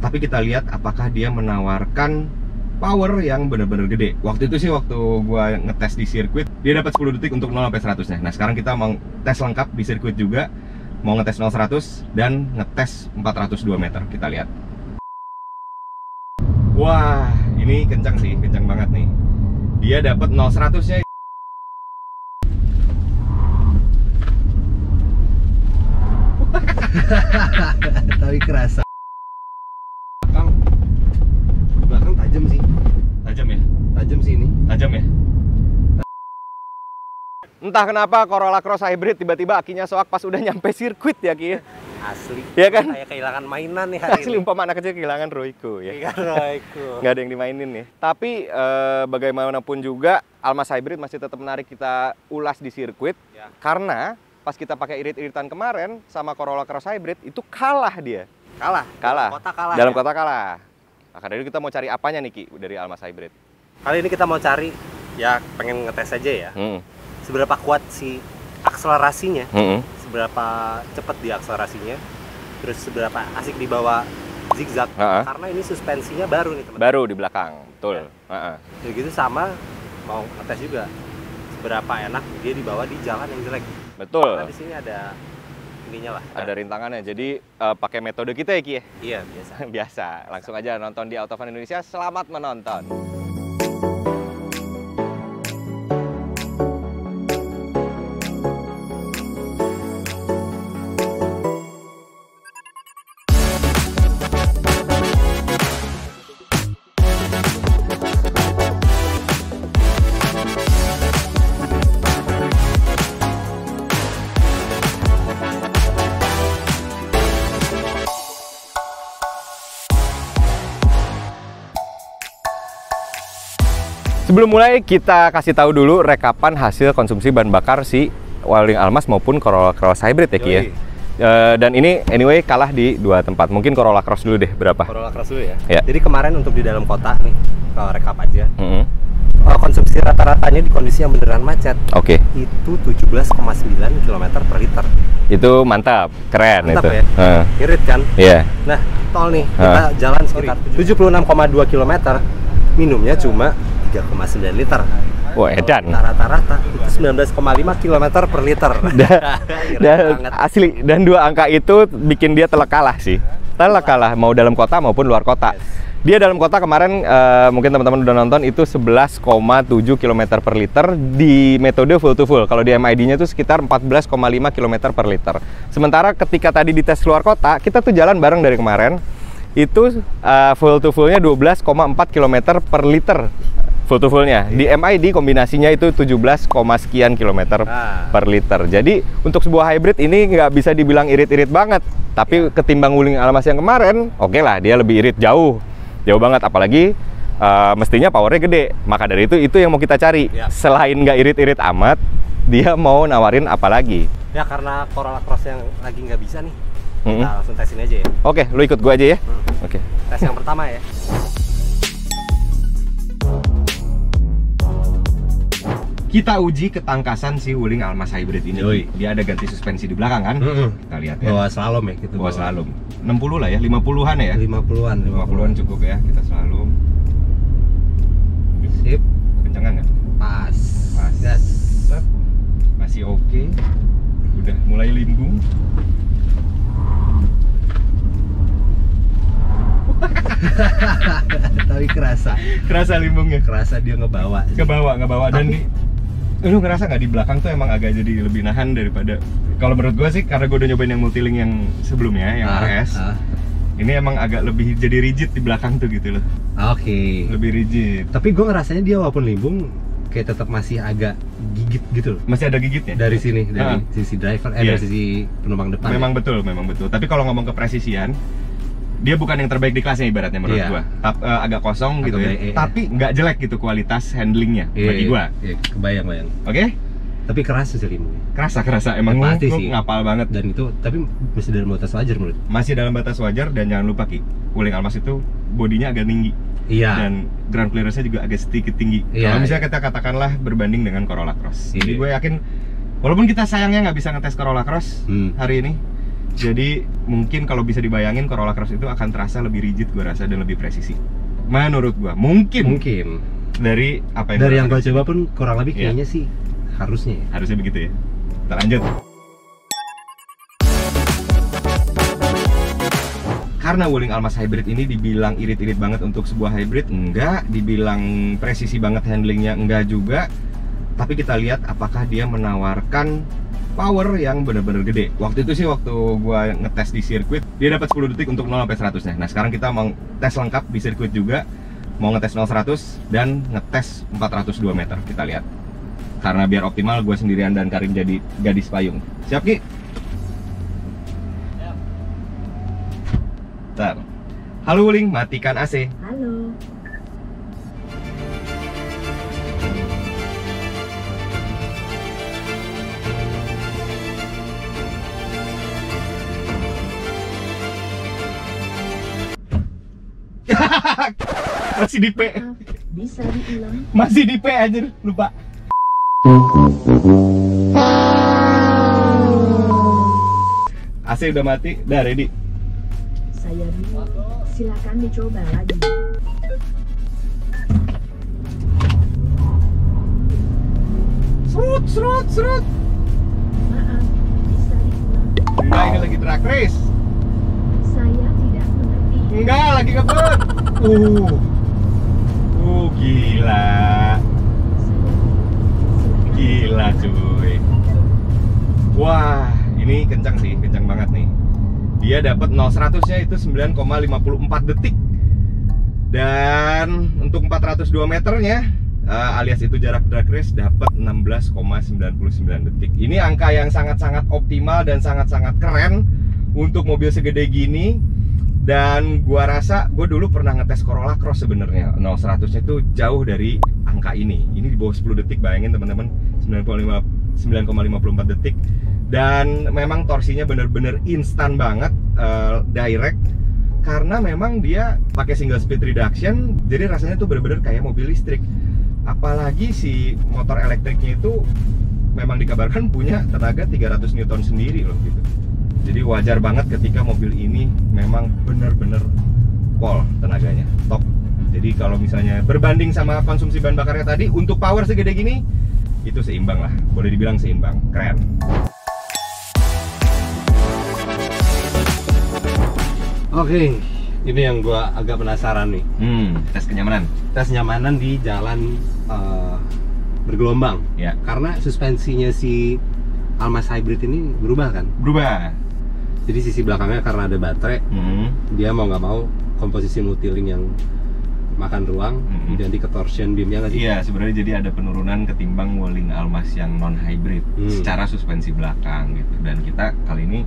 Tapi kita lihat apakah dia menawarkan power yang benar-benar gede. Waktu itu sih waktu gua ngetes di sirkuit, dia dapat 10 detik untuk 0 sampai 100-nya. Nah, sekarang kita mau tes lengkap di sirkuit juga. Mau ngetes 0-100 dan ngetes 402 meter. Kita lihat. Wah, ini kencang sih, kencang banget nih. Dia dapat 0-100-nya. Tapi kerasa. Belakang tajam sih. Tajam ya? Tajam sih ini. Tajam ya? Entah kenapa Corolla Cross Hybrid tiba-tiba akinya soak pas udah nyampe sirkuit ya Ki. Asli. Iya kan? Kayak kehilangan mainan nih hari Asli ini. umpama anak kecil kehilangan Royco ya. Iya, Royco. Nggak ada yang dimainin nih. Tapi bagaimanapun juga Almas Hybrid masih tetap menarik kita ulas di sirkuit Ya. Karena pas kita pakai irit-iritan kemarin sama Corolla Cross Hybrid itu kalah dia. Kalah. Kalah. Dalam kota kalah. Dalam ya? kota kalah. Maka dari itu kita mau cari apanya nih Ki dari Almas Hybrid? Kali ini kita mau cari, ya pengen ngetes aja ya. Seberapa kuat si akselerasinya, seberapa cepat dia akselerasinya, terus seberapa asik dibawa zigzag. Karena ini suspensinya baru nih teman-teman. Baru di belakang, betul. Jadi gitu sama mau ngetes juga seberapa enak dia dibawa di jalan yang jelek. Betul. Karena di sini ada ininya lah. Ada rintangannya. Jadi pakai metode kita ya Ki ya? Iya biasa. Biasa. Langsung aja nonton di Autofan Indonesia. Selamat menonton. Sebelum mulai, kita kasih tahu dulu rekapan hasil konsumsi bahan bakar si Wuling Almas maupun Corolla Cross Hybrid ya Ki ya. Dan ini anyway kalah di dua tempat. Mungkin Corolla Cross dulu deh, berapa? Corolla Cross dulu ya. Ya. Jadi kemarin untuk di dalam kota nih, kalau rekap aja. Konsumsi rata-ratanya di kondisi yang beneran macet. Oke. Itu 17,9 km per liter. Itu mantap, keren Mantap itu. Ya? Irit kan? Iya. Nah, tol nih, kita jalan sekitar 76,2 km. Minumnya cuma 3,9 liter. Wah, edan. Rata-rata itu 19,5 km per liter. Dan asli, dan dua angka itu bikin dia telak kalah sih. Telak kalah, mau dalam kota maupun luar kota. Dia dalam kota kemarin, mungkin teman-teman udah nonton, itu 11,7 km per liter di metode full to full. Kalau di MID-nya itu sekitar 14,5 km per liter. Sementara ketika tadi di tes luar kota, kita tuh jalan bareng dari kemarin, itu full to full-nya 12,4 km per liter. Full to full-nya. Di MID kombinasinya itu 17, sekian kilometer per liter. Jadi untuk sebuah hybrid ini nggak bisa dibilang irit-irit banget. Tapi ketimbang Wuling Almas yang kemarin, oke lah, dia lebih irit jauh. Jauh banget, apalagi mestinya powernya gede. Maka dari itu yang mau kita cari. Selain nggak irit-irit amat, dia mau nawarin apa lagi? Ya karena Corolla Cross yang lagi nggak bisa nih, kita langsung tesin aja ya. Oke, lu ikut gua aja ya. Oke. Tes yang pertama ya. Kita uji ketangkasan si Wuling Almas Hybrid ini. Dia ada ganti suspensi di belakang kan? Kita lihat ya. Bawa slalom ya gitu. Bawa slalom. 60 lah ya, 50-an ya? 50-an cukup ya, kita slalom. Sip. Kencengan nggak? Pas. Gas. Masih oke. Udah mulai limbung. Tapi kerasa limbungnya. Kerasa dia ngebawa. Ngebawa dan lu ngerasa nggak di belakang tuh emang agak jadi lebih nahan daripada, kalau menurut gua sih, karena gua udah nyobain yang Multilink yang sebelumnya, yang RS. Ini emang agak lebih jadi rigid di belakang tuh gitu loh. Oke. Lebih rigid. Tapi gua ngerasanya dia walaupun limbung kayak tetap masih agak gigit gitu loh. Masih ada gigitnya dari sini, dari sisi driver, dari sisi penumpang depan. Memang betul. Tapi kalau ngomong kepresisian, dia bukan yang terbaik di kelasnya ibaratnya menurut gua. Agak kosong gitu ya. Tapi nggak jelek gitu kualitas handlingnya bagi gua. Kebayang. Oke? Tapi kerasa sih limbungnya. Kerasa emang lu ngapal banget. Dan itu tapi masih dalam batas wajar menurut. Masih dalam batas wajar, dan jangan lupa Ki, Wuling Almas itu bodinya agak tinggi. Dan ground clearance-nya juga agak sedikit tinggi. Kalau misalnya kita katakanlah berbanding dengan Corolla Cross. Jadi gue yakin walaupun kita sayangnya nggak bisa ngetes Corolla Cross hari ini, Jadi mungkin kalau bisa dibayangin Corolla Cross itu akan terasa lebih rigid gue rasa dan lebih presisi. Menurut gue mungkin dari apa yang dari yang gue coba pun kurang lebih kayaknya sih harusnya begitu ya. Kita lanjut. Karena Wuling Almaz Hybrid ini dibilang irit-irit banget untuk sebuah hybrid, enggak. Dibilang presisi banget handlingnya, enggak juga. Tapi kita lihat apakah dia menawarkan power yang benar-benar gede. Waktu itu sih waktu gua ngetes di sirkuit, dia dapat 10 detik untuk 0 sampai 100-nya. Nah, sekarang kita mau tes lengkap di sirkuit juga, mau ngetes 0-100 dan ngetes 402 meter. Kita lihat. Karena biar optimal, gua sendirian dan Karim jadi gadis payung. Siap, Ki? Bentar. Halo Wuling, matikan AC. Halo. Masih di P. Bisa diulang? Masih di P aja, lupa. AC udah mati, udah ready. Saya dulu. Silakan dicoba lagi. Serut. Maaf, bisa diulang? Enggak, ini lagi drag race. Saya tidak mengerti. Enggak, lagi ngebut. Gila. Gila cuy. Wah, ini kencang sih, kencang banget nih. Dia dapat 0-100-nya itu 9,54 detik. Dan untuk 402 meternya alias itu jarak drag race dapat 16,99 detik. Ini angka yang sangat-sangat optimal dan sangat-sangat keren untuk mobil segede gini. Dan gua rasa gue dulu pernah ngetes Corolla Cross sebenarnya 0-100-nya itu jauh dari angka ini. Ini di bawah 10 detik, bayangin teman-teman, 9,54 detik. Dan memang torsinya bener-bener instan banget, direct. Karena memang dia pakai single speed reduction, jadi rasanya tuh bener-bener kayak mobil listrik. Apalagi si motor elektriknya itu memang dikabarkan punya tenaga 300 Newton sendiri loh gitu. Jadi wajar banget ketika mobil ini memang bener-bener pol tenaganya, top. Jadi kalau misalnya berbanding sama konsumsi bahan bakarnya tadi, untuk power segede gini, itu seimbang lah, boleh dibilang seimbang, keren. Oke, ini yang gua agak penasaran nih. Tes kenyamanan. Tes kenyamanan di jalan bergelombang. Ya. Karena suspensinya si Almaz Hybrid ini berubah kan? Berubah. Jadi sisi belakangnya karena ada baterai, dia mau nggak mau komposisi multilink yang makan ruang diganti ke torsion beamnya nggak sih? Iya, sebenarnya jadi ada penurunan ketimbang Wuling Almaz yang non hybrid secara suspensi belakang gitu. Dan kita kali ini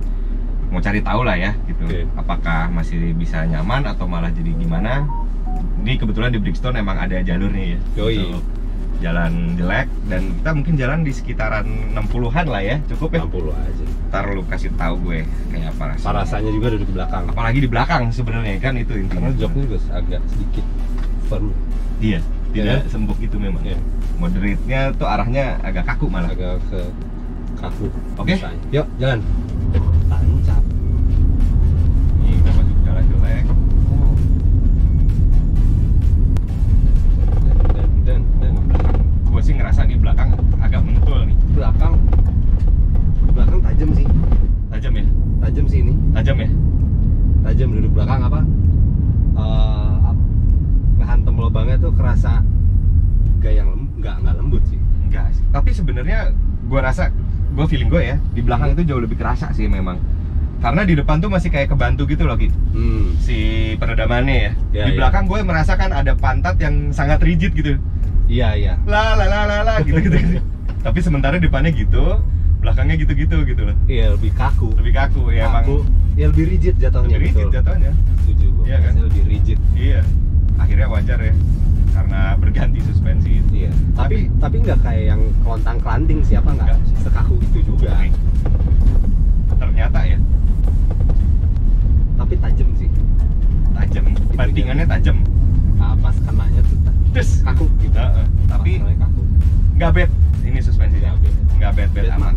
mau cari tahu lah ya gitu, apakah masih bisa nyaman atau malah jadi gimana. Ini kebetulan di Brixton emang ada jalurnya ya. Yoi. Jalan jelek dan kita mungkin jalan di sekitaran 60-an lah ya, cukup ya? 60 aja. Ntar lu kasih tahu gue kayak apa rasanya. Rasanya juga duduk di belakang. Apalagi di belakang sebenarnya kan itu intinya. Karena joknya juga agak sedikit firm. Iya, tidak sempuk itu memang. Iya. Moderate-nya tuh arahnya agak kaku malah. Agak ke kaku. Oke. Yuk, jalan. Tancap. Ini kita masuk jalan jelek. Dan gue sih ngerasa di belakang agak mentul nih. Belakang tajam sih. Tajam ya? Tajam sih ini. Tajam ya? Tajam duduk belakang apa? Ngehantem lubangnya tuh kerasa gak nggak lembut sih. Enggak sih. Tapi sebenarnya gue rasa, gue feeling gue ya, di belakang itu jauh lebih kerasa sih memang. Karena di depan tuh masih kayak kebantu gitu loh, Ki. Si peredamannya ya. Di belakang gue merasakan ada pantat yang sangat rigid gitu. Iya. La gitu. Tapi sementara depannya gitu, belakangnya gitu loh. Iya, lebih kaku Ya emang. Ya lebih rigid jatuhnya. Lebih rigid jatuhnya. Setuju gue. Iya kan? Lebih rigid. Iya. Akhirnya wajar ya, karena berganti suspensi itu. Iya. Tapi nggak kayak yang kelontang-kelanting, siapa nggak sekaku itu juga. Ternyata ya. Tapi tajam sih. Tajam. Bandingannya tajam. Pas kenanya tuh kaku gitu. Tapi kaku. Nggak bad ini suspensinya. Nggak bad aman.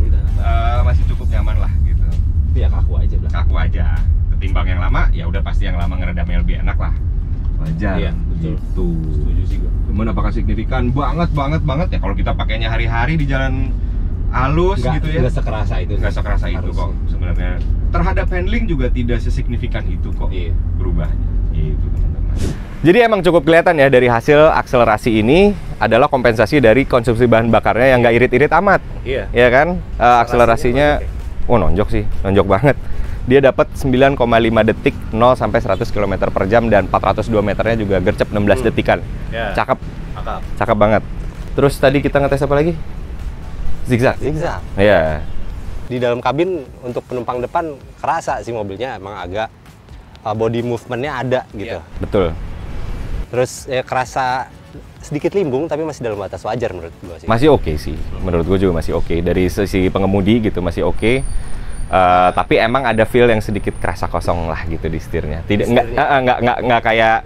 Masih cukup nyaman lah gitu. Tapi ya kaku aja belakang. Kaku aja. Ketimbang yang lama, ya udah pasti yang lama ngeredamnya lebih enak lah. Wajar. Iya, betul. Gitu. Setuju sih gue. Cuman apakah signifikan banget ya kalau kita pakainya hari-hari di jalan halus gitu ya? Nggak sekerasa itu. Nggak sekerasa itu kok sebenarnya. Terhadap handling juga tidak sesignifikan itu kok berubahnya. Gitu teman-teman. Jadi emang cukup kelihatan ya dari hasil akselerasi ini adalah kompensasi dari konsumsi bahan bakarnya yang nggak irit-irit amat. Iya. Ya kan? Akselerasinya, nonjok sih, nonjok banget. Dia dapat 9,5 detik 0 sampai 100 km per jam dan 402 meternya juga gercep 16 detikan. Yeah. Cakep. Cakep banget. Terus tadi kita ngetes apa lagi? Zigzag. Zigzag. Iya. Di dalam kabin untuk penumpang depan kerasa sih mobilnya emang agak body movementnya ada gitu. Betul. Terus ya kerasa sedikit limbung tapi masih dalam batas wajar menurut gue sih. Masih oke sih. Menurut gue juga masih oke. Dari sisi pengemudi gitu masih oke. Tapi emang ada feel yang sedikit kerasa kosong lah gitu di setirnya. Tidak nggak kayak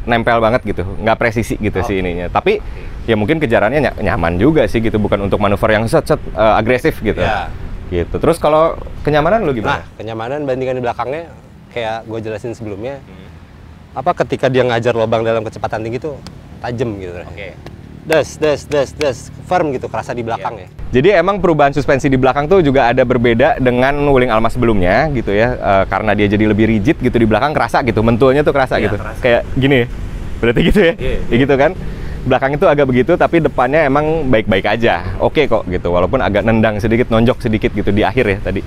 nempel banget gitu, nggak presisi gitu sih ininya. Tapi ya mungkin kejarannya nyaman juga sih gitu, bukan untuk manuver yang agresif gitu. Yeah. Gitu. Terus kalau kenyamanan lu gimana? Nah, kenyamanan bandingkan di belakangnya kayak gue jelasin sebelumnya. Apa ketika dia ngajar lubang dalam kecepatan tinggi tuh tajam gitu. Oke. Des, firm gitu kerasa di belakang ya. Jadi emang perubahan suspensi di belakang tuh juga ada berbeda dengan Wuling Alma sebelumnya gitu ya, karena dia jadi lebih rigid gitu di belakang kerasa gitu, mentulnya tuh kerasa gitu, kerasa. kayak gini, berarti gitu ya, ya gitu kan. Belakang itu agak begitu, tapi depannya emang baik-baik aja, oke kok gitu, walaupun agak nendang sedikit, nonjok sedikit gitu di akhir ya tadi.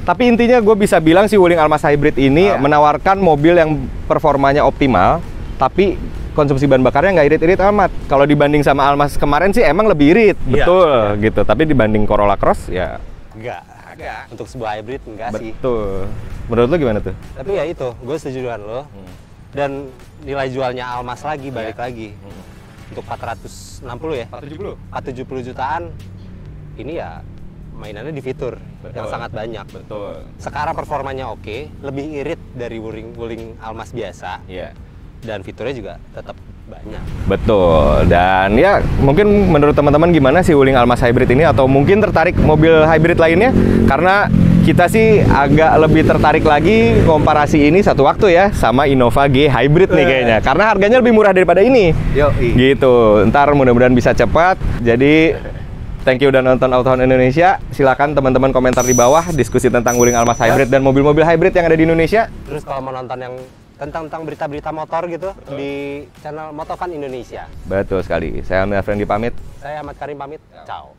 Tapi intinya gue bisa bilang si Wuling Almas Hybrid ini menawarkan mobil yang performanya optimal, tapi konsumsi bahan bakarnya nggak irit-irit amat. Kalau dibanding sama Almas kemarin sih emang lebih irit, betul gitu. Tapi dibanding Corolla Cross ya enggak. Untuk sebuah hybrid enggak sih. Betul. Menurut lo gimana tuh? Tapi ya itu, gue setuju dengan lo. Dan nilai jualnya Almas lagi balik lagi. Untuk 460 ya? 470 jutaan. Ini ya mainannya di fitur yang sangat banyak. Betul. Sekarang performanya oke, lebih irit dari Wuling Almas biasa. Iya. Dan fiturnya juga tetap banyak. Betul. Dan ya mungkin menurut teman-teman gimana sih Wuling Almas Hybrid ini, atau mungkin tertarik mobil hybrid lainnya? Karena kita sih agak lebih tertarik lagi komparasi ini satu waktu ya sama Innova G Hybrid nih kayaknya. Karena harganya lebih murah daripada ini. Gitu. Ntar mudah-mudahan bisa cepat. Jadi thank you udah nonton AutoHound Indonesia. Silakan teman-teman komentar di bawah diskusi tentang Wuling Almas Hybrid dan mobil-mobil hybrid yang ada di Indonesia. Terus kalau mau nonton yang tentang berita-berita motor gitu di channel Motovun Indonesia. Betul sekali. Saya Amir Effendi pamit. Saya Ahmad Karim pamit. Ciao.